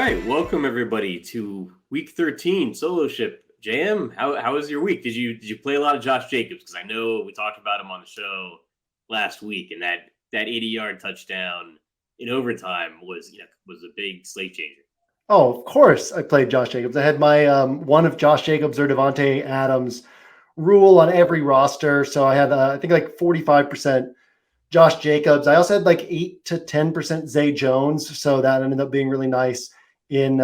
right, welcome everybody to Week 13 Solo Ship. JM, how was your week? Did you play a lot of Josh Jacobs? Because I know we talked about him on the show last week, and that 80-yard touchdown in overtime was a big slate changer. Oh, of course I played Josh Jacobs. I had my one of Josh Jacobs or Devontae Adams rule on every roster. So I had, I think, like 45% Josh Jacobs. I also had like 8 to 10% Zay Jones. So that ended up being really nice in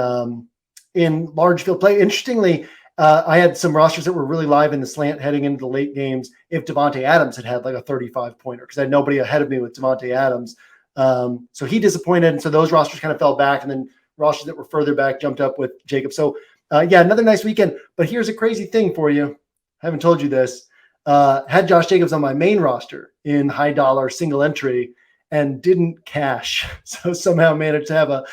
large field play. Interestingly, I had some rosters that were really live in the slant heading into the late games if Devontae Adams had like a 35-pointer, because I had nobody ahead of me with Devontae Adams. So he disappointed. And so those rosters kind of fell back. And then rosters that were further back jumped up with Jacob. So another nice weekend. But here's a crazy thing for you. I haven't told you this. Had Josh Jacobs on my main roster in high dollar single entry and didn't cash. So somehow managed to have a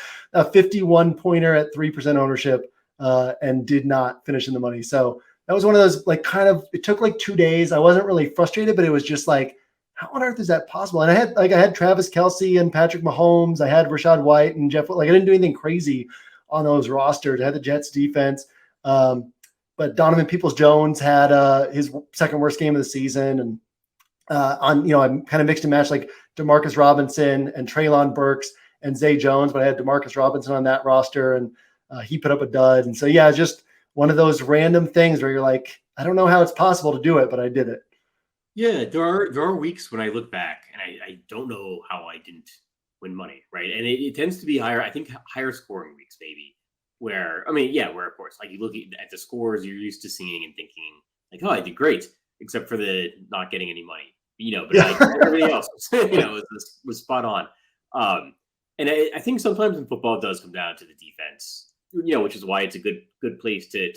51 pointer at 3% ownership and did not finish in the money. So that was one of those, like, kind of, it took like 2 days. I wasn't really frustrated, but it was just like, how on earth is that possible? And I had Travis Kelce and Patrick Mahomes. I had Rashad White and Jeff. Like, I didn't do anything crazy on those rosters. I had the Jets defense. But Donovan Peoples-Jones had his second worst game of the season. And I'm kind of mixed and matched, like Demarcus Robinson and Treylon Burks and Zay Jones. But I had Demarcus Robinson on that roster, and he put up a dud. And so, it's just one of those random things where you're like, I don't know how it's possible to do it, but I did it. Yeah, there are weeks when I look back and I don't know how I didn't win money, right? And it tends to be higher, I think, higher scoring weeks maybe, where of course, like, you look at the scores you're used to seeing and thinking like, oh, I did great, except for the not getting any money, but like everything else was spot on. And I think sometimes in football it does come down to the defense, which is why it's a good place to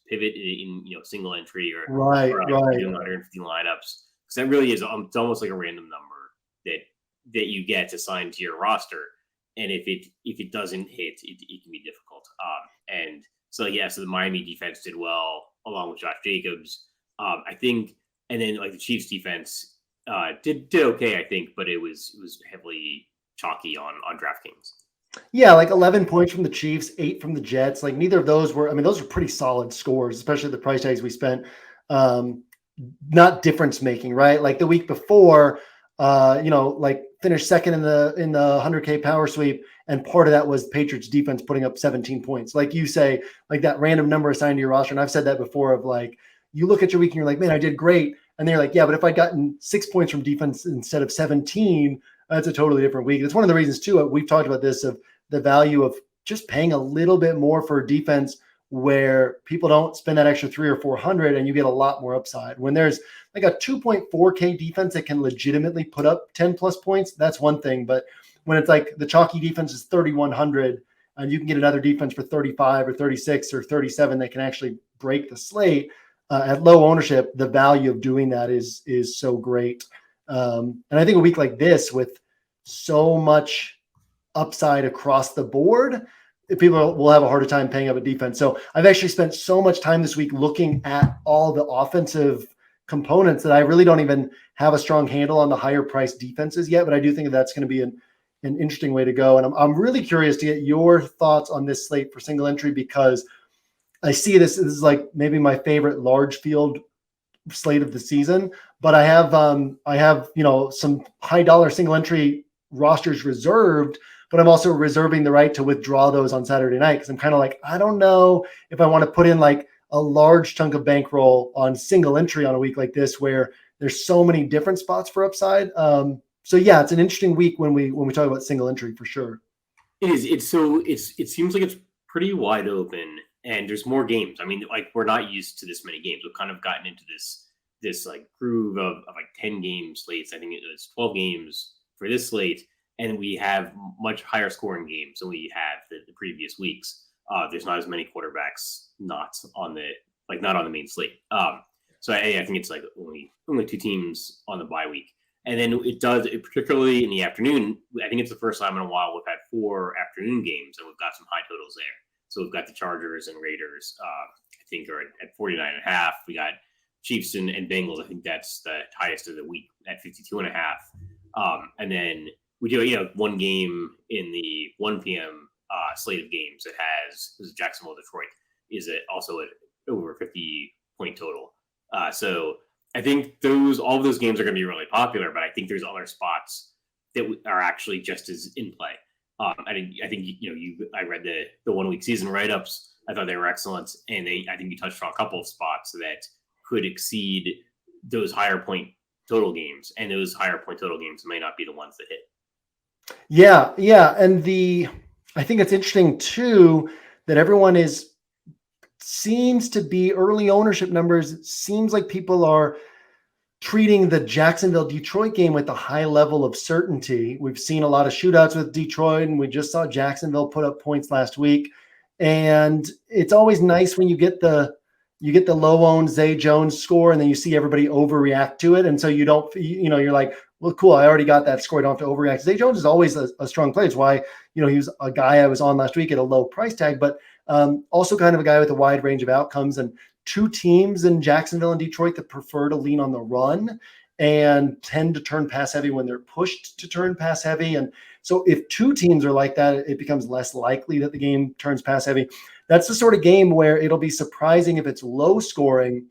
pivot in single entry or 150 lineups, because that really is, it's almost like a random number that you get assigned to your roster, and if it doesn't hit, it can be difficult. So the Miami defense did well along with Josh Jacobs, I think, and then like the Chiefs defense did okay, I think, but it was heavily chalky on DraftKings. Yeah, like 11 points from the Chiefs, 8 from the Jets. Like, neither of those were, those are pretty solid scores, especially the price tags we spent. Not difference making, right? Like the week before, finished second in the 100K power sweep. And part of that was Patriots defense putting up 17 points. Like you say, like that random number assigned to your roster. And I've said that before, of like, you look at your week and you're like, man, I did great. And they're like, yeah, but if I'd gotten 6 points from defense instead of 17, that's a totally different week. It's one of the reasons too, we've talked about this, of the value of just paying a little bit more for defense, where people don't spend that extra 300 or 400 and you get a lot more upside. When there's like a 2.4K defense that can legitimately put up 10 plus points, that's one thing. But when it's like the chalky defense is 3,100 and you can get another defense for 35 or 36 or 37 that can actually break the slate at low ownership, the value of doing that is so great. And I think a week like this, with so much upside across the board, people will have a harder time paying up a defense. So I've actually spent so much time this week looking at all the offensive components that I really don't even have a strong handle on the higher priced defenses yet. But I do think that's going to be an interesting way to go. And I'm really curious to get your thoughts on this slate for single entry, because I see this is like maybe my favorite large field slate of the season. But I have some high dollar single entry rosters reserved, but I'm also reserving the right to withdraw those on Saturday night, because I'm kind of like, I don't know if I want to put in like a large chunk of bankroll on single entry on a week like this, where there's so many different spots for upside. It's an interesting week when we talk about single entry, for sure. It is. It seems like it's pretty wide open, and there's more games. I mean, like, we're not used to this many games. We've kind of gotten into this like groove of like 10 game slates. I think it was 12 games for this slate, and we have much higher scoring games than we have the previous weeks. There's not as many quarterbacks not on the main slate. So I think it's like only 2 teams on the bye week. And then particularly in the afternoon, I think it's the first time in a while we've had 4 afternoon games, and we've got some high totals there. So we've got the Chargers and Raiders, I think, are at 49.5. We got Chiefs and Bengals. I think that's the highest of the week at 52.5. And then we do one game in the 1 p.m. slate of games that has Jacksonville, Detroit is also at over 50-point total. So I think all of those games are going to be really popular, but I think there's other spots that are actually just as in play. I think I read the 1 week season write-ups. I thought they were excellent, and I think you touched on a couple of spots that could exceed those higher point total games, and those higher point total games may not be the ones that hit. Yeah, and I think it's interesting too that everyone seems to be early ownership numbers. It seems like people are treating the Jacksonville-Detroit game with a high level of certainty. We've seen a lot of shootouts with Detroit, and we just saw Jacksonville put up points last week. And it's always nice when you get the low-owned Zay Jones score, and then you see everybody overreact to it. And so you're like, well, cool, I already got that score. I don't have to overreact. Zay Jones is always a strong player. It's why, he was a guy I was on last week at a low price tag, but also kind of a guy with a wide range of outcomes. And two teams in Jacksonville and Detroit that prefer to lean on the run and tend to turn pass heavy when they're pushed to turn pass heavy. And so if two teams are like that, it becomes less likely that the game turns pass heavy. That's the sort of game where it'll be surprising if it's low scoring,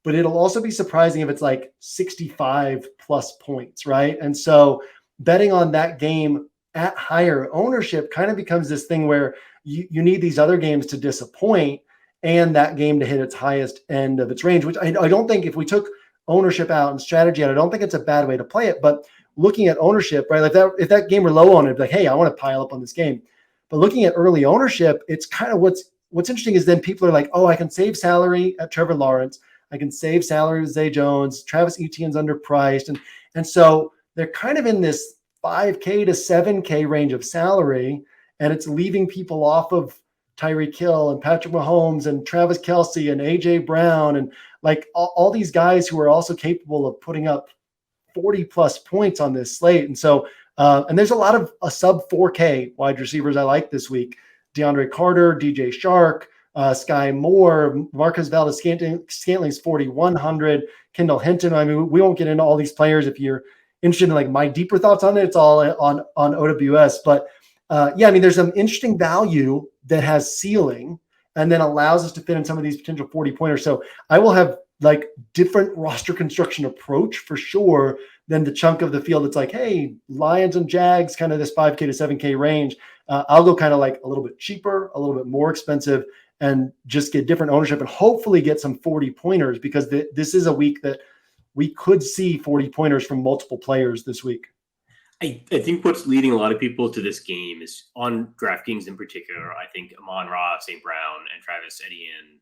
but it'll also be surprising if it's like 65 plus points, right? And so betting on that game at higher ownership kind of becomes this thing where you need these other games to disappoint and that game to hit its highest end of its range, which I don't think, if we took ownership out and strategy out, I don't think it's a bad way to play it. But looking at ownership, right? Like if that game were low on it, like, hey, I want to pile up on this game. But looking at early ownership, it's kind of what's interesting is then people are like, oh, I can save salary at Trevor Lawrence. I can save salary with Zay Jones. Travis Etienne's underpriced. And so they're kind of in this 5K to 7K range of salary, and it's leaving people off of Tyreek Hill and Patrick Mahomes and Travis Kelce and AJ Brown and like all these guys who are also capable of putting up 40 plus points on this slate. And so, and there's a lot of sub 4K wide receivers I like this week. DeAndre Carter, DJ Shark, Sky Moore, Marcus Valdes-Scantling's 4,100, Kendall Hinton. I mean, we won't get into all these players. If you're interested in like my deeper thoughts on it, it's all on OWS. But yeah, I mean, there's some interesting value that has ceiling and then allows us to fit in some of these potential 40-pointers. So I will have like different roster construction approach for sure than the chunk of the field. It's like, hey, Lions and Jags, kind of this 5K to 7K range. I'll go kind of like a little bit cheaper, a little bit more expensive, and just get different ownership and hopefully get some 40-pointers because this is a week that we could see 40-pointers from multiple players this week. I think what's leading a lot of people to this game is on DraftKings in particular. I think Amon-Ra, St. Brown, and Travis Etienne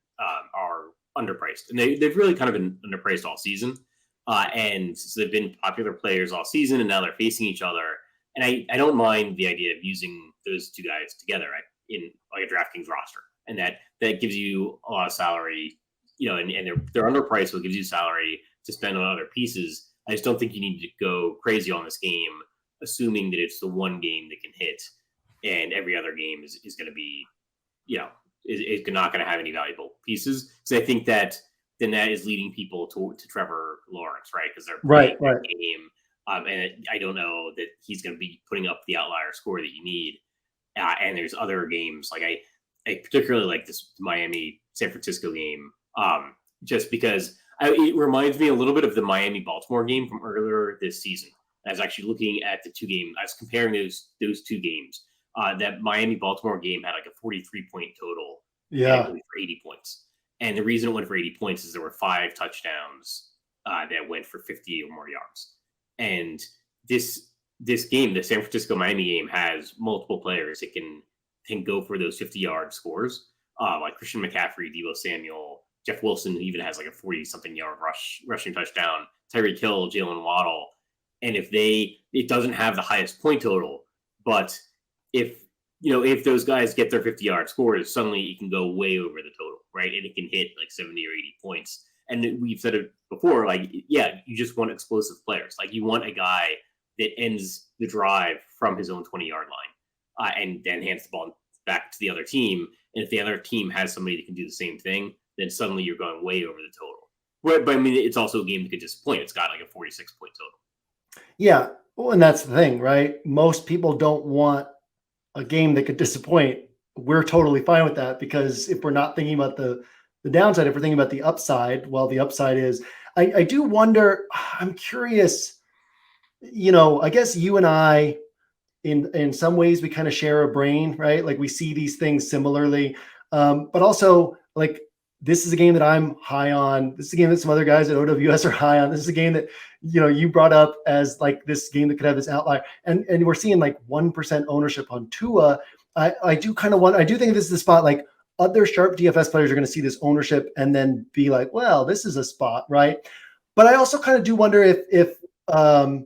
are underpriced. And they've really kind of been underpriced all season. And so they've been popular players all season, and now they're facing each other. And I don't mind the idea of using those two guys together in like a DraftKings roster. And that gives you a lot of salary, and they're underpriced, so it gives you salary to spend on other pieces. I just don't think you need to go crazy on this game, assuming that it's the one game that can hit and every other game is going to be, is not going to have any valuable pieces. So I think that then that is leading people to Trevor Lawrence, right? Because they're playing the game. And I don't know that he's going to be putting up the outlier score that you need. And there's other games. Like I particularly like this Miami-San Francisco game, just because it reminds me a little bit of the Miami-Baltimore game from earlier this season. I was actually looking at the two games. I was comparing those two games. That Miami-Baltimore game had like a 43-point total. Yeah. And it went for 80 points. And the reason it went for 80 points is there were 5 touchdowns that went for 50 or more yards. And this game, the San Francisco-Miami game, has multiple players that can go for those 50-yard scores. Like Christian McCaffrey, Deebo Samuel, Jeff Wilson even has like a 40-something yard rushing touchdown. Tyreek Hill, Jalen Waddle. And it doesn't have the highest point total, but if those guys get their 50-yard scores, suddenly it can go way over the total, right? And it can hit like 70 or 80 points. And we've said it before, like, yeah, you just want explosive players. Like you want a guy that ends the drive from his own 20-yard line and then hands the ball back to the other team. And if the other team has somebody that can do the same thing, then suddenly you're going way over the total. But I mean, it's also a game that could disappoint. It's got like a 46-point total. Yeah. Well, and that's the thing, right? Most people don't want a game that could disappoint, we're totally fine with that, because if we're not thinking about the downside, if we're thinking about the upside, well, the upside is, I do wonder, I'm curious, I guess you and I, in some ways, we kind of share a brain, right? Like we see these things similarly. But also, like, this is a game that I'm high on. This is a game that some other guys at OWS are high on. This is a game that, you brought up as like this game that could have this outlier. And we're seeing like 1% ownership on Tua. I do kind of want, I do think this is the spot, like other sharp DFS players are going to see this ownership and then be like, well, this is a spot, right? But I also kind of do wonder if that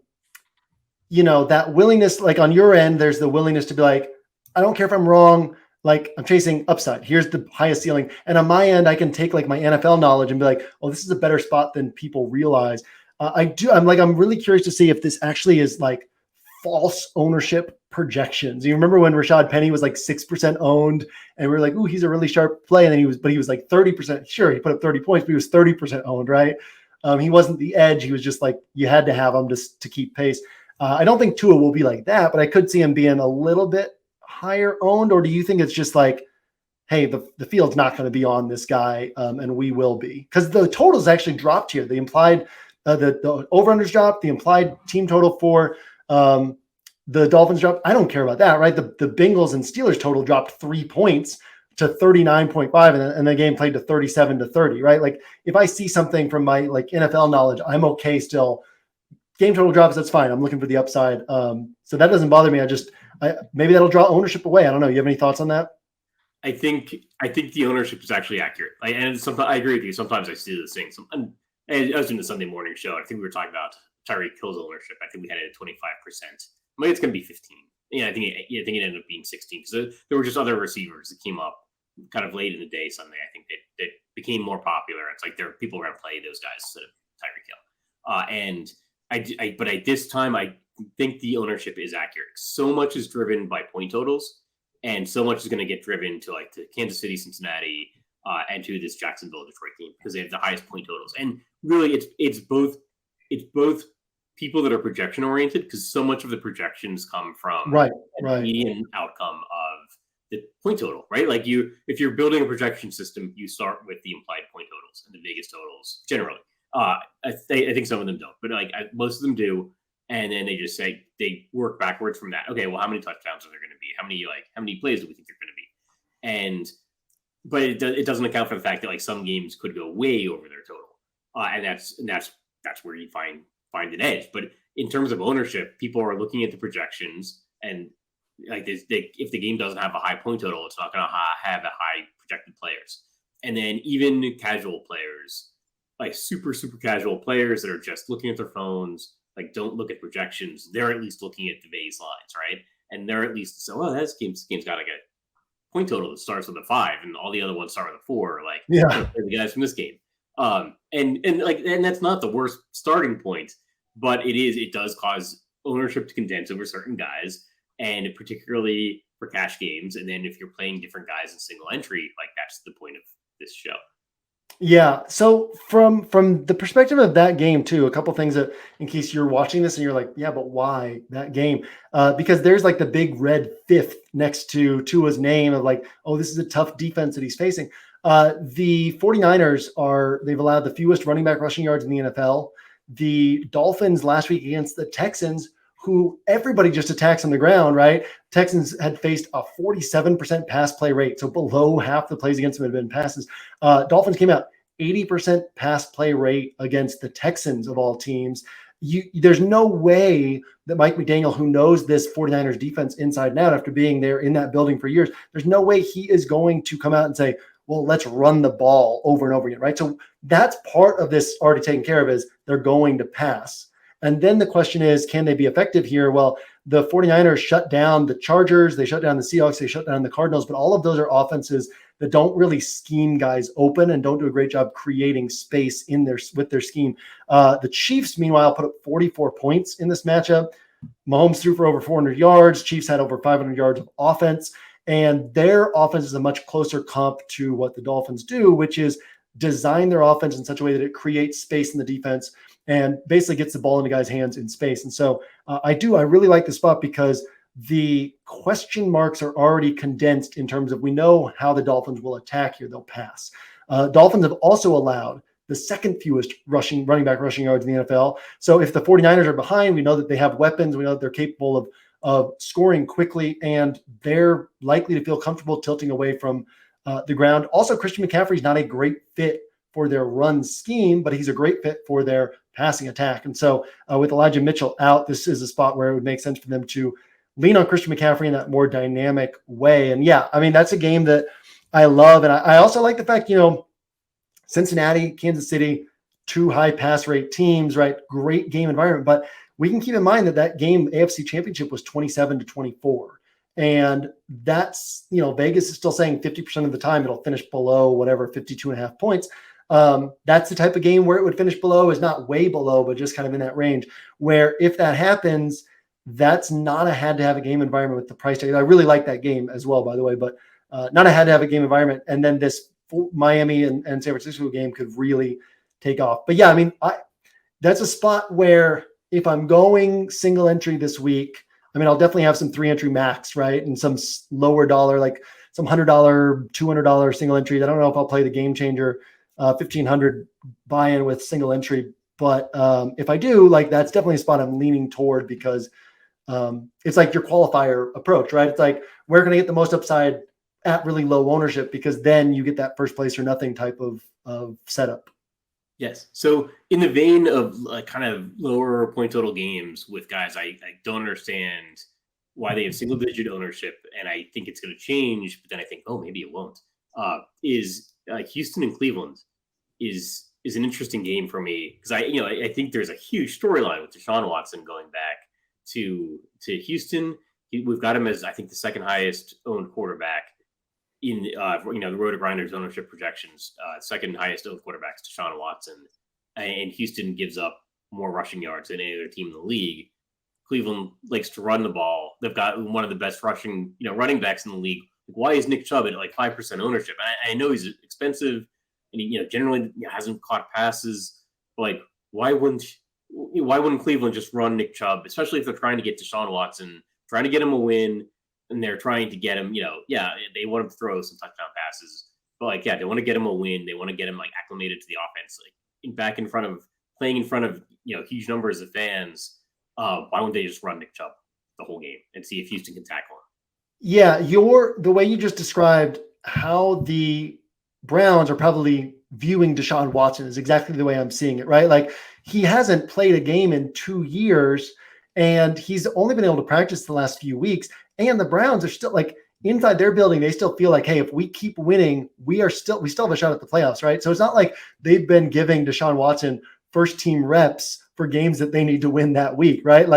willingness, like on your end, there's the willingness to be like, I don't care if I'm wrong. Like, I'm chasing upside. Here's the highest ceiling. And on my end, I can take like my NFL knowledge and be like, oh, this is a better spot than people realize. I'm really curious to see if this actually is like false ownership projections. You remember when Rashad Penny was like 6% owned and we were like, ooh, he's a really sharp play. And then he was like 30%. Sure, he put up 30 points, but he was 30% owned, right? He wasn't the edge. He was just like, you had to have him just to keep pace. I don't think Tua will be like that, but I could see him being a little bit higher owned. Or do you think it's just like, hey, the field's not going to be on this guy, and we will be? Because the totals actually dropped here. The implied, the over-unders dropped. The implied team total for the Dolphins dropped. I don't care about that, right? The Bengals and Steelers total dropped 3 points to 39.5, and the game played to 37-30, right? Like, if I see something from my like NFL knowledge, I'm okay still. Game total drops, that's fine. I'm looking for the upside. So that doesn't bother me. Maybe that'll draw ownership away. I don't know. You have any thoughts on that? I think the ownership is actually accurate. And sometimes I agree with you. Sometimes I see this thing. I was in the Sunday morning show. I think we were talking about Tyreek Hill's ownership. I think we had it at 25%. Maybe it's going to be 15. Yeah, I think it ended up being 16 because there were just other receivers that came up kind of late in the day Sunday. I think they became more popular. It's like there are people around play those guys instead of Tyreek Hill. But at this time, I think the ownership is accurate. So much is driven by point totals, and so much is going to get driven to like to Kansas City, Cincinnati, and to this Jacksonville, Detroit game because they have the highest point totals. And really, it's both people that are projection oriented because so much of the projections come from right. median outcome of the point total, right? Like if you're building a projection system, you start with the implied point totals and the Vegas totals generally. I think some of them don't, but like most of them do. And then they just say they work backwards from that. Okay, well, how many touchdowns are there going to be? How many plays do we think they're going to be? But it doesn't account for the fact that like some games could go way over their total, and that's where you find an edge. But in terms of ownership, people are looking at the projections, and like if the game doesn't have a high point total, it's not going to have a high projected players. And then even casual players, like super casual players that are just looking at their phones. Like, don't look at projections. They're at least looking at the baselines, right? And they're at least so, oh, this game's got like a point total that starts with a 5, and all the other ones start with a 4. Like, yeah, the guys from this game. And that's not the worst starting point, but it does cause ownership to condense over certain guys, and particularly for cash games. And then if you're playing different guys in single entry, like that's the point of this show. Yeah. So from the perspective of that game too, a couple things that in case you're watching this and you're like, yeah, but why that game? Because there's like the big red 5th next to Tua's name of like, oh, this is a tough defense that he's facing. The 49ers they've allowed the fewest running back rushing yards in the NFL. The Dolphins last week against the Texans, who everybody just attacks on the ground, right? Texans had faced a 47% pass play rate. So below half the plays against them had been passes. Dolphins came out 80% pass play rate against the Texans of all teams. There's no way that Mike McDaniel, who knows this 49ers defense inside and out after being there in that building for years, there's no way he is going to come out and say, well, let's run the ball over and over again, right? So that's part of this already taken care of is they're going to pass. And then the question is, can they be effective here? Well, the 49ers shut down the Chargers, they shut down the Seahawks, they shut down the Cardinals, but all of those are offenses that don't really scheme guys open and don't do a great job creating space with their scheme. The Chiefs, meanwhile, put up 44 points in this matchup. Mahomes threw for over 400 yards. Chiefs had over 500 yards of offense, and their offense is a much closer comp to what the Dolphins do, which is design their offense in such a way that it creates space in the defense and basically gets the ball into guys' hands in space. And so I really like the spot because the question marks are already condensed in terms of we know how the Dolphins will attack here. They'll pass. Dolphins have also allowed the second fewest running back rushing yards in the NFL. So if the 49ers are behind, we know that they have weapons. We know that they're capable of scoring quickly, and they're likely to feel comfortable tilting away from the ground. Also, Christian McCaffrey's not a great fit for their run scheme, but he's a great fit for their passing attack. And so with Elijah Mitchell out, this is a spot where it would make sense for them to lean on Christian McCaffrey in that more dynamic way. And yeah, I mean, that's a game that I love. And I also like the fact, Cincinnati, Kansas City, two high pass rate teams, right? Great game environment. But we can keep in mind that game, AFC Championship, was 27-24. And that's, Vegas is still saying 50% of the time it'll finish below whatever, 52.5 points. That's the type of game where it would finish below, is not way below, but just kind of in that range, where if that happens, that's not a had to have a game environment with the price tag. I really like that game as well, by the way, but not a had to have a game environment. And then this Miami and San Francisco game could really take off. But yeah, I mean, that's a spot where if I'm going single entry this week, I mean, I'll definitely have some 3-entry max, right? And some lower dollar, like some $100, $200 single entries. I don't know if I'll play the game changer 1,500 buy-in with single entry. But if I do, that's definitely a spot I'm leaning toward, because it's like your qualifier approach, right? It's like, where can I get the most upside at really low ownership? Because then you get that first place or nothing type of setup. Yes. So in the vein of kind of lower point total games with guys, I don't understand why they have single digit ownership, and I think it's going to change, but then I think, oh, maybe it won't. Is Houston and Cleveland is an interesting game for me, because I think there's a huge storyline with Deshaun Watson going back to Houston. We've got him as, I think, the second highest owned quarterback in the RotoGrinders ownership projections. Second highest owned quarterback is Deshaun Watson, and Houston gives up more rushing yards than any other team in the league. Cleveland likes to run the ball. They've got one of the best running backs in the league. Why is Nick Chubb at 5% ownership? I know he's expensive, and he generally hasn't caught passes. But why wouldn't Cleveland just run Nick Chubb, especially if they're trying to get Deshaun Watson, trying to get him a win, and they're trying to get him, they want him to throw some touchdown passes, but they want to get him a win. They want to get him acclimated to the offense, playing in front of huge numbers of fans. Why wouldn't they just run Nick Chubb the whole game and see if Houston can tackle him? Yeah, the way you just described how the Browns are probably viewing Deshaun Watson is exactly the way I'm seeing it, right? He hasn't played a game in 2 years, and he's only been able to practice the last few weeks. And the Browns are still inside their building. They still feel hey, if we keep winning, we still have a shot at the playoffs, right? So it's not like they've been giving Deshaun Watson first team reps for games that they need to win that week, right?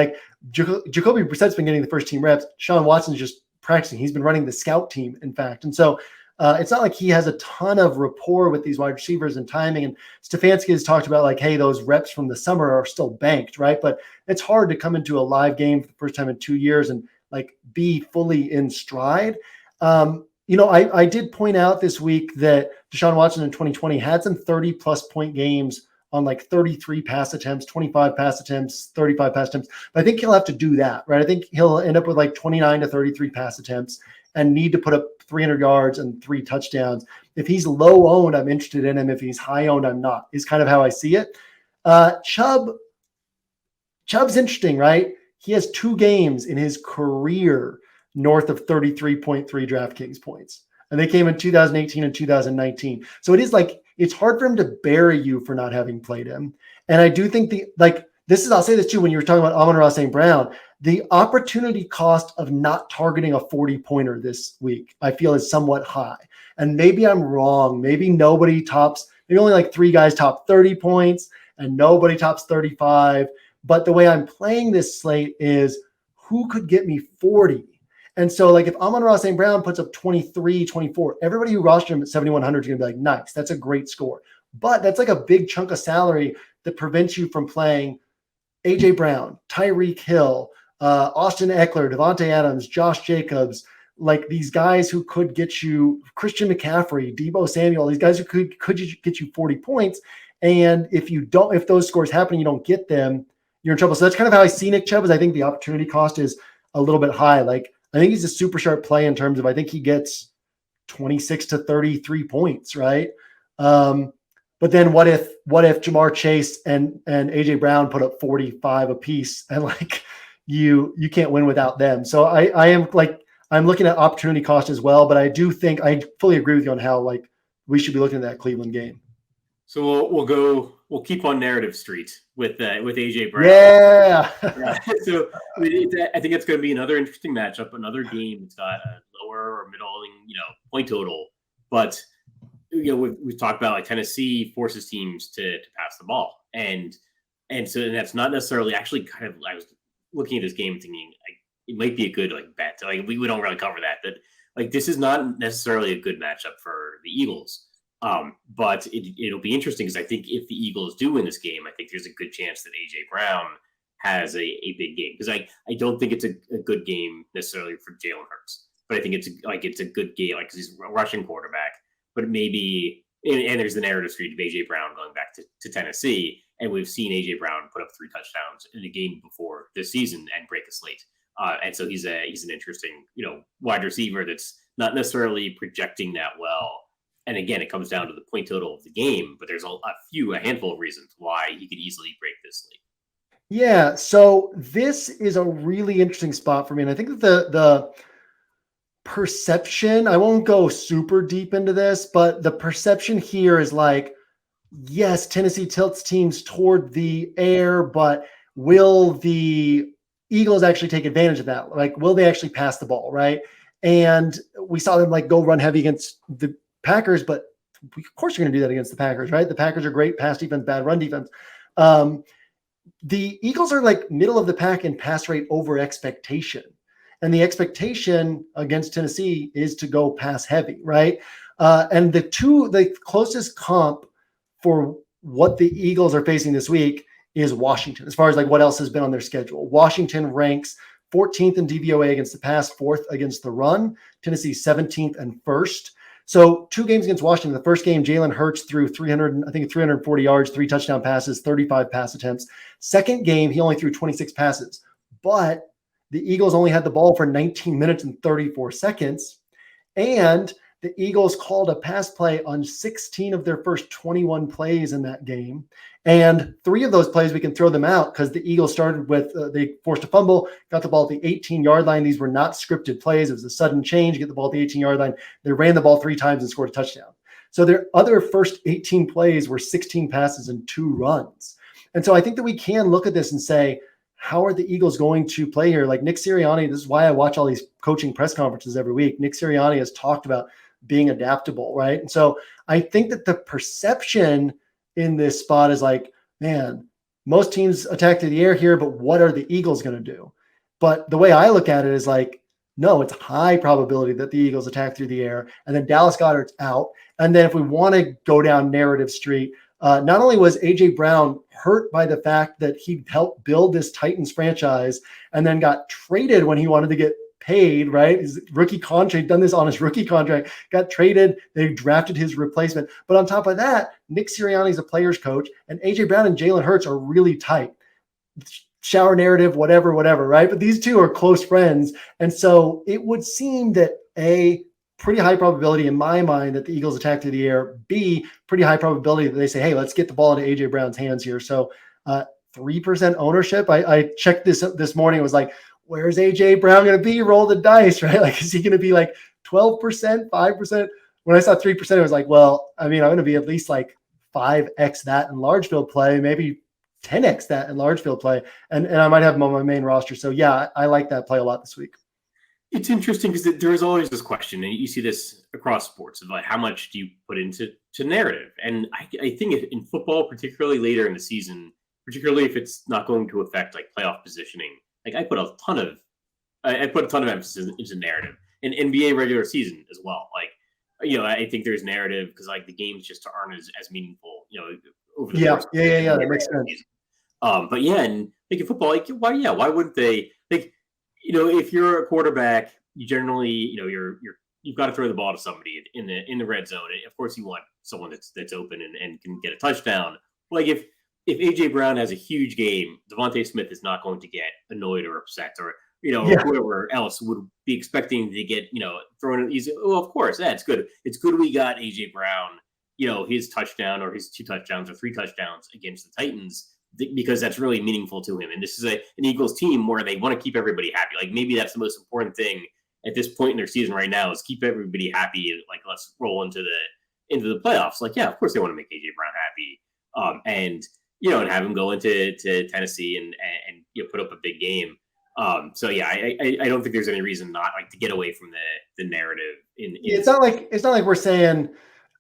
Jacoby Brissett's been getting the first team reps. Deshaun Watson's just practicing. He's been running the scout team, in fact. And so it's not like he has a ton of rapport with these wide receivers and timing. And Stefanski has talked about hey, those reps from the summer are still banked, right? But it's hard to come into a live game for the first time in 2 years and be fully in stride. I did point out this week that Deshaun Watson in 2020 had some 30+ point games on 33 pass attempts, 25 pass attempts, 35 pass attempts. But I think he'll have to do that, right? I think he'll end up with 29 to 33 pass attempts and need to put up 300 yards and 3 touchdowns. If he's low owned, I'm interested in him. If he's high owned, I'm not, is kind of how I see it. Chubb's interesting, right? He has 2 games in his career north of 33.3 DraftKings points. And they came in 2018 and 2019. So it is it's hard for him to bury you for not having played him. And I do think I'll say this too, when you were talking about Amon-Ra St. Brown, the opportunity cost of not targeting a 40-pointer this week, I feel, is somewhat high. And maybe I'm wrong. Maybe only 3 guys top 30 points and nobody tops 35. But the way I'm playing this slate is who could get me 40? And so if Amon-Ra St. Brown puts up 23, 24, everybody who rostered him at 7,100 is going to be nice. That's a great score. But that's a big chunk of salary that prevents you from playing A.J. Brown, Tyreek Hill, Austin Eckler, Devontae Adams, Josh Jacobs, these guys who could get you, Christian McCaffrey, Deebo Samuel, these guys who could get you 40 points. And if those scores happen, you don't get them, you're in trouble. So that's kind of how I see Nick Chubb. Is I think the opportunity cost is a little bit high. Like, I think he's a super sharp play in terms of, I think he gets 26 to 33 points, right? But then what if Jamar Chase and AJ Brown put up 45 apiece, and like you can't win without them. So I am like, I'm looking at opportunity cost as well, but I do think I fully agree with you on how like we should be looking at that Cleveland game. So we'll keep on narrative street with AJ Brown. Yeah. So I think it's going to be another interesting matchup, another game that's got a lower or middling, point total. But we've talked about like Tennessee forces teams to pass the ball, and that's not necessarily actually kind of. I was looking at this game thinking like it might be a good like bet. Like we don't really cover that, but like this is not necessarily a good matchup for the Eagles. But it'll be interesting because I think if the Eagles do win this game, I think there's a good chance that AJ Brown has a big game, because I don't think it's a good game necessarily for Jalen Hurts, but I think it's a good game, like, because he's a rushing quarterback. But maybe, and there's the narrative street of AJ Brown going back to Tennessee, and we've seen AJ Brown put up 3 touchdowns in a game before this season and break a slate. And so he's an interesting, wide receiver that's not necessarily projecting that well. And again, it comes down to the point total of the game, but there's a handful of reasons why he could easily break this slate. Yeah. So this is a really interesting spot for me. And I think that the perception, I won't go super deep into this, but the perception here is like, yes, Tennessee tilts teams toward the air, but will the Eagles actually take advantage of that? Like, will they actually pass the ball, right? And we saw them like go run heavy against the Packers, but of course you're going to do that against the Packers, right? The Packers are great pass defense, bad run defense. The Eagles are like middle of the pack in pass rate over expectation. And the expectation against Tennessee is to go pass heavy, right? And the closest comp for what the Eagles are facing this week is Washington, as far as like what else has been on their schedule. Washington ranks 14th in DVOA against the pass, 4th against the run. Tennessee 17th and 1st. So 2 games against Washington. The first game, Jalen Hurts threw 340 yards, 3 touchdown passes, 35 pass attempts. Second game, he only threw 26 passes. But the Eagles only had the ball for 19 minutes and 34 seconds. And the Eagles called a pass play on 16 of their first 21 plays in that game. And 3 of those plays, we can throw them out because the Eagles started with, they forced a fumble, got the ball at the 18-yard line. These were not scripted plays. It was a sudden change, get the ball at the 18-yard line. They ran the ball 3 times and scored a touchdown. So their other first 18 plays were 16 passes and 2 runs. And so I think that we can look at this and say, how are the Eagles going to play here? Like Nick Sirianni, this is why I watch all these coaching press conferences every week. Nick Sirianni has talked about being adaptable, right? And so I think that the perception in this spot is like, man, most teams attack through the air here, but what are the Eagles going to do? But the way I look at it is like, no, it's high probability that the Eagles attack through the air, and then Dallas Goedert's out. And then if we want to go down narrative street, not only was AJ Brown hurt by the fact that he helped build this Titans franchise and then got traded when he wanted to get paid, right? His rookie contract, done this on his rookie contract, got traded. They drafted his replacement. But on top of that, Nick Sirianni is a player's coach, and AJ Brown and Jalen Hurts are really tight. Shower narrative, whatever, right? But these two are close friends. And so it would seem that pretty high probability in my mind that the Eagles attack through the air. B, pretty high probability that they say, hey, let's get the ball into AJ Brown's hands here. So 3% ownership. I checked this morning. It was like, where's AJ Brown going to be? Roll the dice, right? Like, is he going to be like 12%, 5%? When I saw 3%, it was like, well, I mean, I'm going to be at least like 5x that in large field play, maybe 10x that in large field play. And I might have him on my main roster. So yeah, I like that play a lot this week. It's interesting because there is always this question, and you see this across sports, of like, how much do you put into narrative? And I think in football, particularly later in the season, particularly if it's not going to affect like playoff positioning, like I put a ton of emphasis into narrative. In NBA regular season as well. Like, I think there's narrative because like the games just aren't as meaningful, over the course. Yeah, that makes sense. But yeah, and like in football, like why wouldn't they? Like, if you're a quarterback, you generally, you've got to throw the ball to somebody in the red zone. And of course, you want someone that's open and can get a touchdown. Like if AJ Brown has a huge game, Devontae Smith is not going to get annoyed or upset, or Yeah. whoever else would be expecting to get, thrown in easy. Well, of course, it's good. It's good we got AJ Brown, his touchdown or his 2 touchdowns or 3 touchdowns against the Titans because that's really meaningful to him. And this is an Eagles team where they want to keep everybody happy. Like maybe that's the most important thing at this point in their season right now is keep everybody happy and like let's roll into the playoffs. Like, yeah, of course they want to make AJ Brown happy. And have him go into Tennessee and put up a big game. So yeah, I don't think there's any reason not like to get away from the narrative. It's not like we're saying,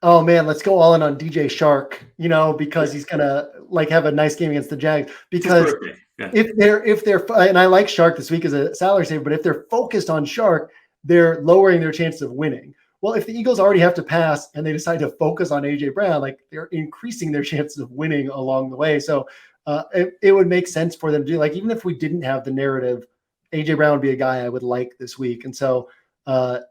oh man, let's go all in on DJ Shark, because he's gonna like have a nice game against the Jags. Because if they're and I like Shark this week as a salary saver, but if they're focused on Shark, they're lowering their chances of winning. Well, if the Eagles already have to pass and they decide to focus on AJ Brown, like they're increasing their chances of winning along the way. So it would make sense for them to do, like, even if we didn't have the narrative, AJ Brown would be a guy I would like this week. And so,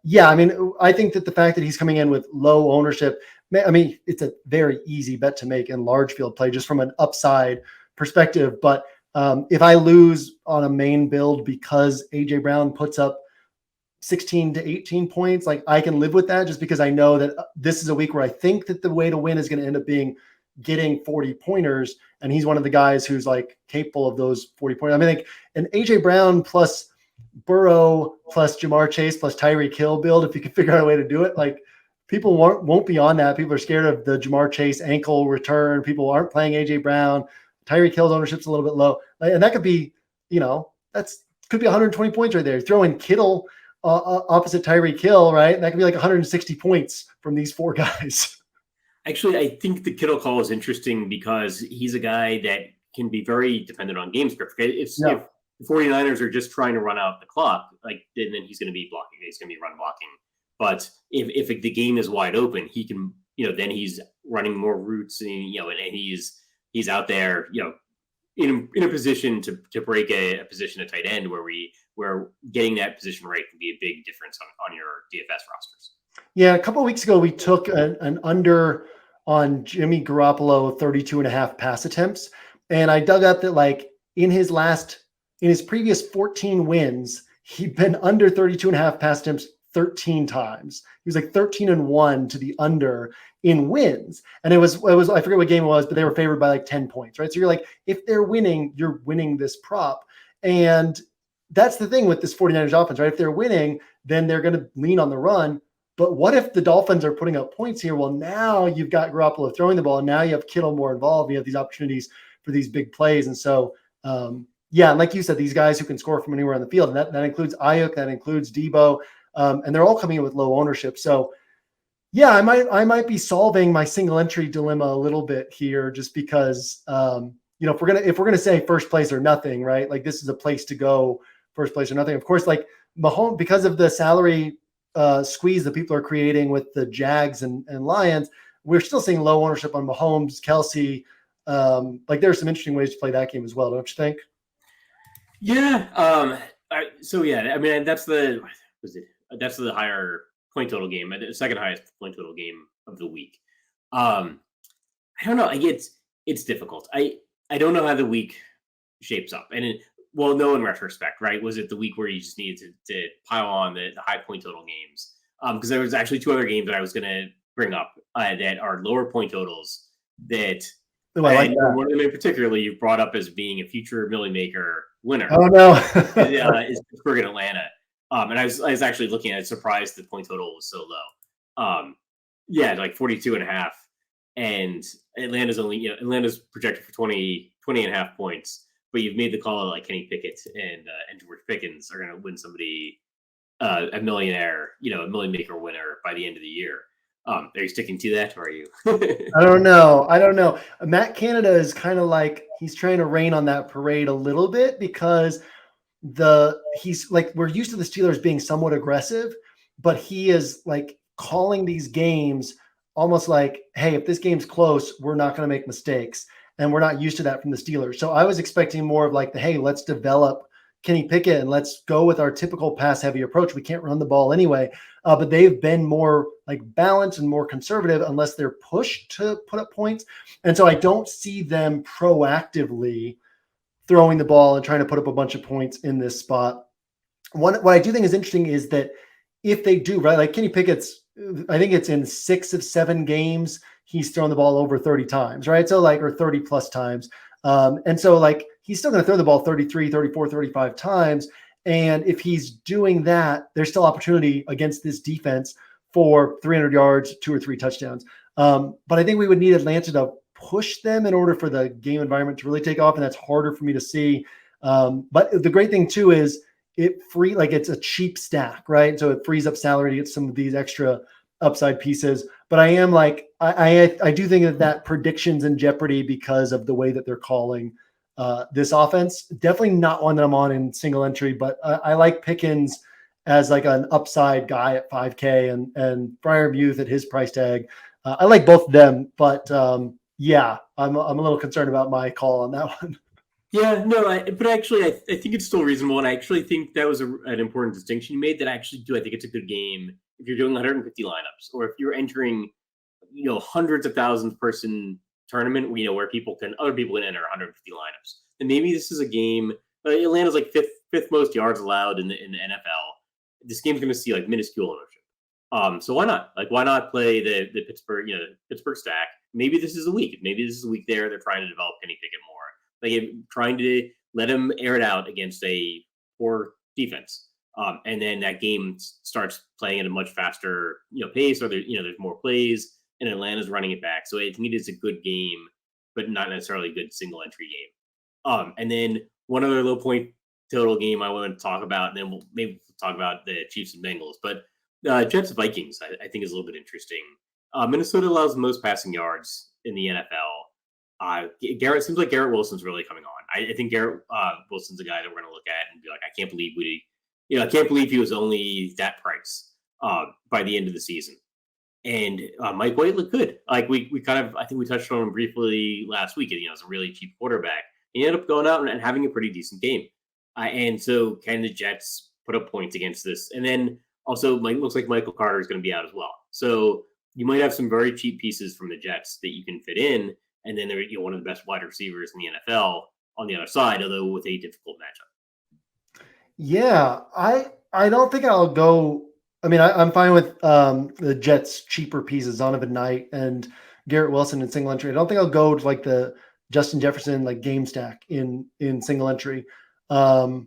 yeah, I mean, I think that the fact that he's coming in with low ownership, I mean, it's a very easy bet to make in large field play just from an upside perspective. But if I lose on a main build because AJ Brown puts up 16 to 18 points, like I can live with that just because I know that this is a week where I think that the way to win is going to end up being getting 40 pointers. And he's one of the guys who's like capable of those 40 pointers. I mean, like an AJ Brown plus Burrow plus Jamar Chase plus Tyreek Hill build, if you can figure out a way to do it, like people won't be on that. People are scared of the Jamar Chase ankle return. People aren't playing AJ Brown. Tyreek Hill's ownership's a little bit low. And that could be, could be 120 points right there. Throw in Kittle opposite Tyreek Hill, right? And that could be like 160 points from these 4 guys. Actually, I think the Kittle call is interesting because he's a guy that can be very dependent on game script. If the 49ers are just trying to run out the clock, like then he's going to be blocking. He's going to be run blocking. But if the game is wide open, he can, then he's running more routes and he's out there, in a position to break a position at tight end where getting that position right can be a big difference on your DFS rosters. Yeah, a couple of weeks ago, we took an under on Jimmy Garoppolo 32.5 pass attempts. And I dug up that like in his previous 14 wins, he'd been under 32.5 pass attempts 13 times. He was like 13-1 to the under in wins. And it was, I forget what game it was, but they were favored by like 10 points, right? So you're like, if they're winning, you're winning this prop. And that's the thing with this 49ers offense, right? If they're winning, then they're going to lean on the run. But what if the Dolphins are putting up points here? Well, now you've got Garoppolo throwing the ball, and now you have Kittle more involved. You have these opportunities for these big plays. And so, yeah, and like you said, these guys who can score from anywhere on the field, and that includes Ayuk, that includes Debo, and they're all coming in with low ownership. So, yeah, I might be solving my single entry dilemma a little bit here, just because if we're gonna say first place or nothing, right? Like this is a place to go, first place or nothing. Of course, like Mahomes, because of the salary squeeze that people are creating with the Jags and Lions, we're still seeing low ownership on Mahomes, Kelsey. Like there's some interesting ways to play that game as well, don't you think? Yeah. I mean, that's the higher point total game, the second highest point total game of the week. I don't know. It's difficult. I don't know how the week shapes up, and no, in retrospect, right? Was it the week where you just needed to pile on the high point total games? Because there was actually 2 other games that I was going to bring up that are lower point totals that. Oh, I like that. One of them in particular you brought up as being a future million maker winner. Oh no, is Pittsburgh and Atlanta. And I was actually looking at it, surprised the point total was so low. Like 42.5, and Atlanta's projected for 20.5 points. But you've made the call like Kenny Pickett and George Pickens are going to win somebody a millionaire, a million maker winner by the end of the year. Are you sticking to that, or are you? I don't know. Matt Canada is kind of like he's trying to rain on that parade a little bit because he's like, we're used to the Steelers being somewhat aggressive, but he is like calling these games almost like, hey, if this game's close, we're not going to make mistakes. And we're not used to that from the Steelers. So I was expecting more of like hey, let's develop Kenny Pickett and let's go with our typical pass heavy approach. We can't run the ball anyway. But they've been more like balanced and more conservative unless they're pushed to put up points. And so I don't see them proactively throwing the ball and trying to put up a bunch of points in this spot. what I do think is interesting is that if they do, right, like Kenny Pickett's, I think it's in 6 of 7 games, he's thrown the ball over 30 times, right? So like, or 30 plus times. And so like, he's still going to throw the ball 33, 34, 35 times. And if he's doing that, there's still opportunity against this defense for 300 yards, 2 or 3 touchdowns. But I think we would need Atlanta to push them in order for the game environment to really take off. And that's harder for me to see. But the great thing too is it's a cheap stack, right? So it frees up salary to get some of these extra upside pieces. But I am like, I do think that prediction's in jeopardy because of the way that they're calling this offense. Definitely not one that I'm on in single entry, but I like Pickens as like an upside guy at 5K and Brian Muth at his price tag. I like both of them, but yeah, I'm a little concerned about my call on that one. Yeah, no, but actually, I think it's still reasonable, and I actually think that was an important distinction you made. That I actually do. I think it's a good game if you're doing 150 lineups, or if you're entering, hundreds of thousands person tournament, where other people can enter 150 lineups. And maybe this is a game. Atlanta's like fifth most yards allowed in the NFL. This game's going to see like minuscule ownership. So why not? Like, why not play the Pittsburgh, Pittsburgh stack? Maybe this is a week. Maybe this is a week there. They're trying to develop Kenny Pickett more. Like trying to let him air it out against a poor defense. And then that game starts playing at a much faster, pace, or there's more plays, and Atlanta's running it back. So I think it is a good game, but not necessarily a good single entry game. And then one other low point total game I want to talk about, and then we'll talk about the Chiefs and Bengals. But Jets Vikings, I think, is a little bit interesting. Minnesota allows the most passing yards in the NFL. Garrett seems like Garrett Wilson's really coming on. I think Garrett Wilson's a guy that we're going to look at and be like, I can't believe he was only that price by the end of the season. And Mike White looked good. Like I think we touched on him briefly last week. And, it's a really cheap quarterback. He ended up going out and having a pretty decent game. And so can the Jets put up points against this? And then also looks like Michael Carter is going to be out as well. So you might have some very cheap pieces from the Jets that you can fit in. And then they're one of the best wide receivers in the NFL on the other side, although with a difficult matchup. Yeah, I don't think I'll go. I mean, I'm fine with the Jets' cheaper pieces, Donovan Knight and Garrett Wilson in single entry. I don't think I'll go to like the Justin Jefferson like game stack in single entry. And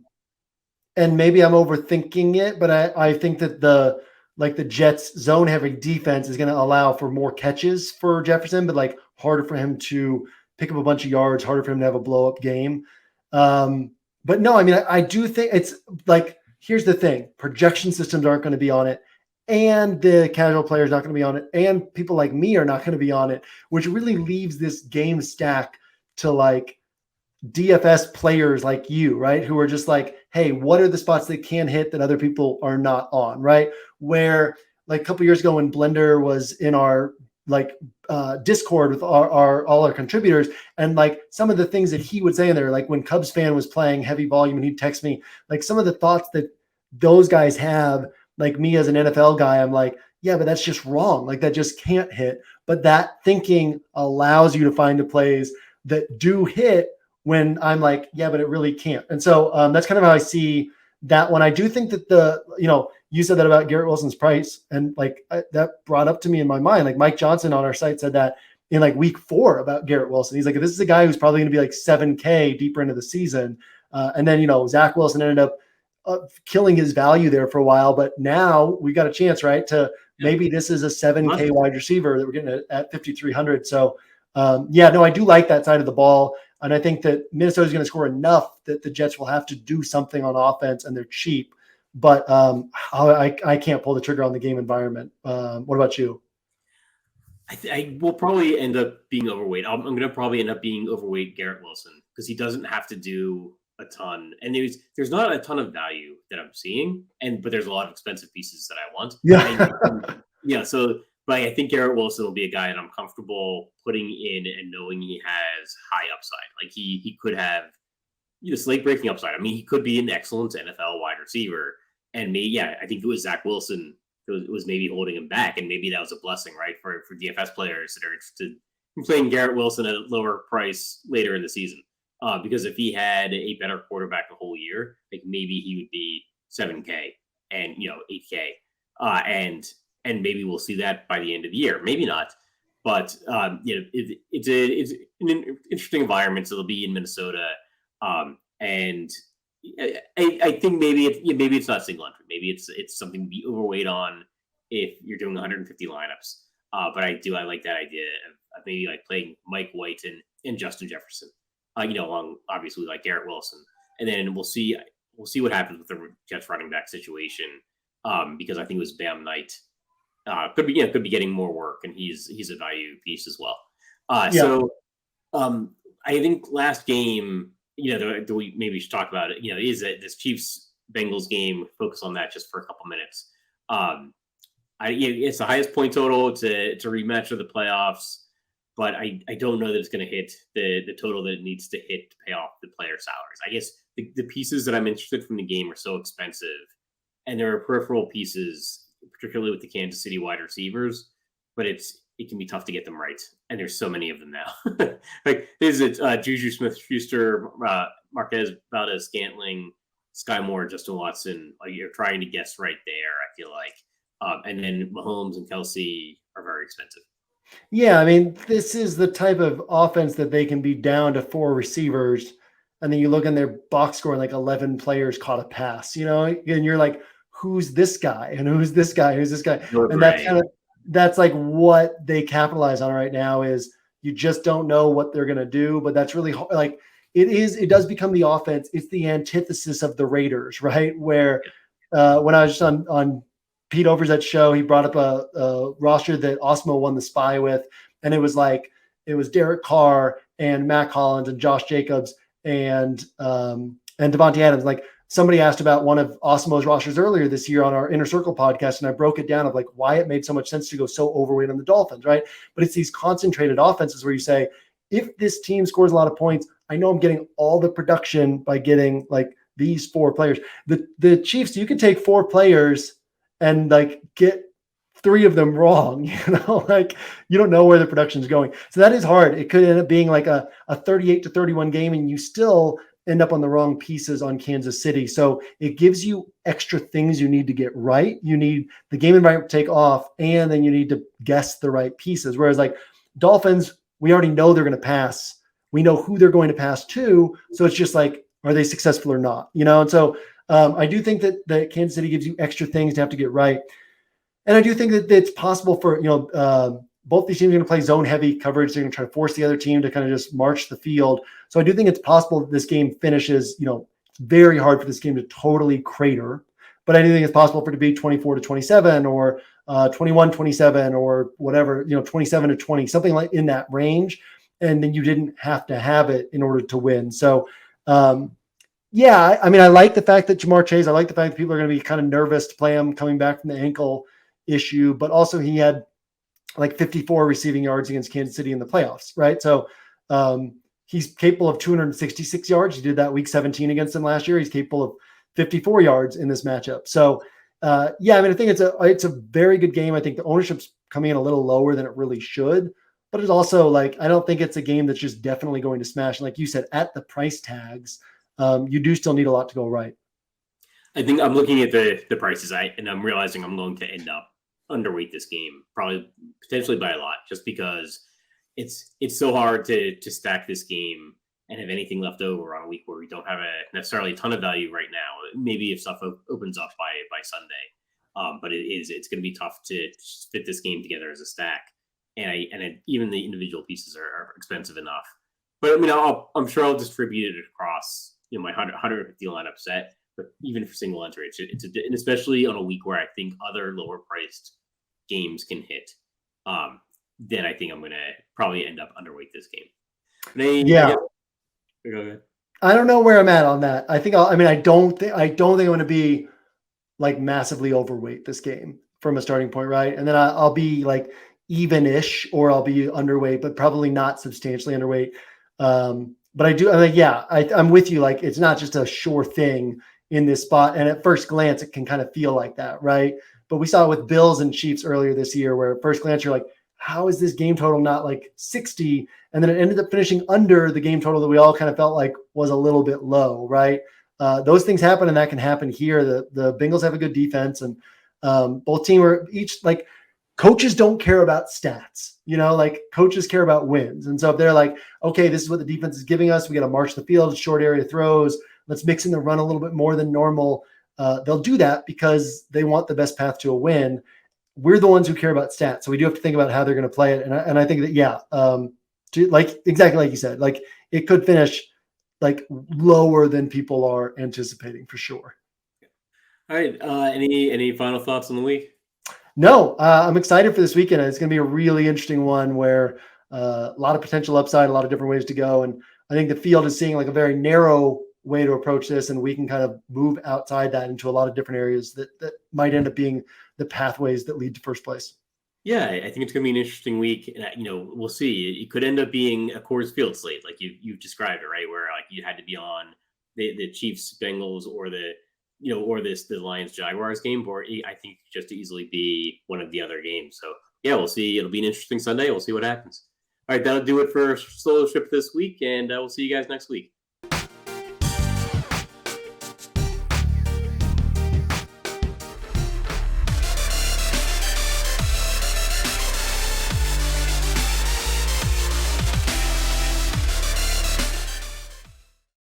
maybe I'm overthinking it, but I think that the Jets zone heavy defense is going to allow for more catches for Jefferson, but like harder for him to pick up a bunch of yards, harder for him to have a blow up game. But no, I mean, I do think it's like, here's the thing. Projection systems aren't going to be on it. And the casual players not going to be on it. And people like me are not going to be on it, which really leaves this game stack to like DFS players like you, right? Who are just like, hey, what are the spots that can hit that other people are not on, right? Where like a couple years ago when Blender was in our Discord with all our contributors, and like some of the things that he would say in there, like when Cubs fan was playing heavy volume and he'd text me, like some of the thoughts that those guys have, like me as an NFL guy, I'm like, yeah, but that's just wrong. Like that just can't hit. But that thinking allows you to find the plays that do hit when I'm like, yeah, but it really can't. And so that's kind of how I see that one. I do think that you said that about Garrett Wilson's price, and like that brought up to me in my mind, like Mike Johnson on our site said that in like week 4 about Garrett Wilson. He's like, this is a guy who's probably going to be like 7K deeper into the season. And then, Zach Wilson ended up killing his value there for a while, but now we got a chance, right? To maybe this is a 7K wide receiver that we're getting at 5,300. So I do like that side of the ball. And I think that Minnesota's going to score enough that the Jets will have to do something on offense, and they're cheap. But I can't pull the trigger on the game environment. What about you? I will probably end up being overweight. I'm going to probably end up being overweight Garrett Wilson because he doesn't have to do a ton. And there's not a ton of value that I'm seeing, but there's a lot of expensive pieces that I want. Yeah. So but I think Garrett Wilson will be a guy that I'm comfortable putting in and knowing he has high upside. Like he could have slate breaking upside. I mean, he could be an excellent NFL wide receiver. And I think it was Zach Wilson who was maybe holding him back. And maybe that was a blessing, right? For DFS players that are interested in playing Garrett Wilson at a lower price later in the season. Because if he had a better quarterback the whole year, like maybe he would be 7K and 8K, and maybe we'll see that by the end of the year. Maybe not, but it's an interesting environment. So they'll be in Minnesota, and I think maybe it's not single entry. Maybe it's something to be overweight on if you're doing 150 lineups. But I like that idea of maybe like playing Mike White and Justin Jefferson, along obviously like Garrett Wilson, and then we'll see what happens with the Jets running back situation, because I think it was Bam Knight could be getting more work, and he's a value piece as well. So I think last game, we maybe should talk about it. Is that this Chiefs Bengals game? Focus on that just for a couple minutes. It's the highest point total. It's a rematch of the playoffs, but I don't know that it's going to hit the total that it needs to hit to pay off the player salaries. I guess the pieces that I'm interested from the game are so expensive, and there are peripheral pieces, particularly with the Kansas City wide receivers, but it can be tough to get them right, and there's so many of them now. Like there's Juju Smith-Schuster, Marquez Valdez-Scantling, Sky Moore, Justin Watson. You're trying to guess right there, I feel like. And then Mahomes and Kelsey are very expensive. Yeah, I mean, this is the type of offense that they can be down to 4 receivers, and then you look in their box score and like 11 players caught a pass, and you're like, who's this guy? And who's this guy? Who's this guy? And that's like what they capitalize on right now is you just don't know what they're going to do, but that's really like it does become the offense. It's the antithesis of the Raiders, right? Where when I was just on Pete Overzet's show, he brought up a roster that Osmo won the spy with, and it was Derek Carr and Matt Collins and Josh Jacobs and Devontae Adams. Like somebody asked about one of Osmo's rosters earlier this year on our Inner Circle podcast, and I broke it down of like why it made so much sense to go so overweight on the Dolphins, right? But it's these concentrated offenses where you say, if this team scores a lot of points, I know I'm getting all the production by getting like these 4 players. The Chiefs, you could take 4 players and like get 3 of them wrong, like you don't know where the production is going. So that is hard. It could end up being like a 38-31 game, and you still end up on the wrong pieces on Kansas City. So it gives you extra things you need to get right. You need the game environment to take off, and then you need to guess the right pieces. Whereas like Dolphins, we already know they're going to pass. We know who they're going to pass to. So it's just like, are they successful or not? And so I do think that Kansas City gives you extra things to have to get right. And I do think that it's possible for, both these teams are going to play zone heavy coverage. They're going to try to force the other team to kind of just march the field. So I do think it's possible that this game finishes, it's very hard for this game to totally crater, but I do think it's possible for it to be 24-27 or 21-27 or whatever, 27-20, something like in that range. And then you didn't have to have it in order to win. So, yeah, I mean, I like the fact that Jamar Chase, I like the fact that people are going to be kind of nervous to play him coming back from the ankle issue, but also he had like 54 receiving yards against Kansas City in the playoffs, right? So he's capable of 266 yards. He did that week 17 against them last year. He's capable of 54 yards in this matchup. So yeah, I mean, I think it's a very good game. I think the ownership's coming in a little lower than it really should, but it's also like, I don't think it's a game that's just definitely going to smash. And like you said, at the price tags, you do still need a lot to go right. I think I'm looking at the prices, and I'm realizing I'm going to end up underweight this game, probably potentially by a lot, just because it's so hard to stack this game and have anything left over on a week where we don't have necessarily a ton of value right now. Maybe if stuff opens up by Sunday, but it's going to be tough to fit this game together as a stack, and even the individual pieces are expensive enough. But I mean, I'm sure I'll distribute it across my 150 lineup set. But even for single entry, and especially on a week where I think other lower priced games can hit, then I think I'm going to probably end up underweight this game. Yeah. Go ahead. I don't know where I'm at on that. I don't think I'm going to be like massively overweight this game from a starting point, right? And then I'll be like even-ish, or I'll be underweight, but probably not substantially underweight. But I do, I'm with you. Like, it's not just a sure thing in this spot. And at first glance, it can kind of feel like that, right? But we saw it with Bills and Chiefs earlier this year, where at first glance, you're like, how is this game total not like 60? And then it ended up finishing under the game total that we all kind of felt like was a little bit low, right? those things happen, and that can happen here. The Bengals have a good defense, and both team are each like coaches don't care about stats, like coaches care about wins. And so if they're like, okay, this is what the defense is giving us, we got to march the field, short area throws, let's mix in the run a little bit more than normal. They'll do that because they want the best path to a win. We're the ones who care about stats. So we do have to think about how they're going to play it. And I think that, exactly like you said, like it could finish like lower than people are anticipating for sure. All right. Any final thoughts on the week? No, I'm excited for this weekend. It's going to be a really interesting one where a lot of potential upside, a lot of different ways to go. And I think the field is seeing like a very narrow way to approach this, and we can kind of move outside that into a lot of different areas that might end up being the pathways that lead to first place. Yeah, I think it's going to be an interesting week. And, we'll see. It could end up being a Coors Field slate, like you've described it, right? Where like you had to be on the Chiefs, Bengals, or the Lions Jaguars game, or I think just to easily be one of the other games. So yeah, we'll see. It'll be an interesting Sunday. We'll see what happens. All right, that'll do it for Solo Trip this week, and we'll see you guys next week.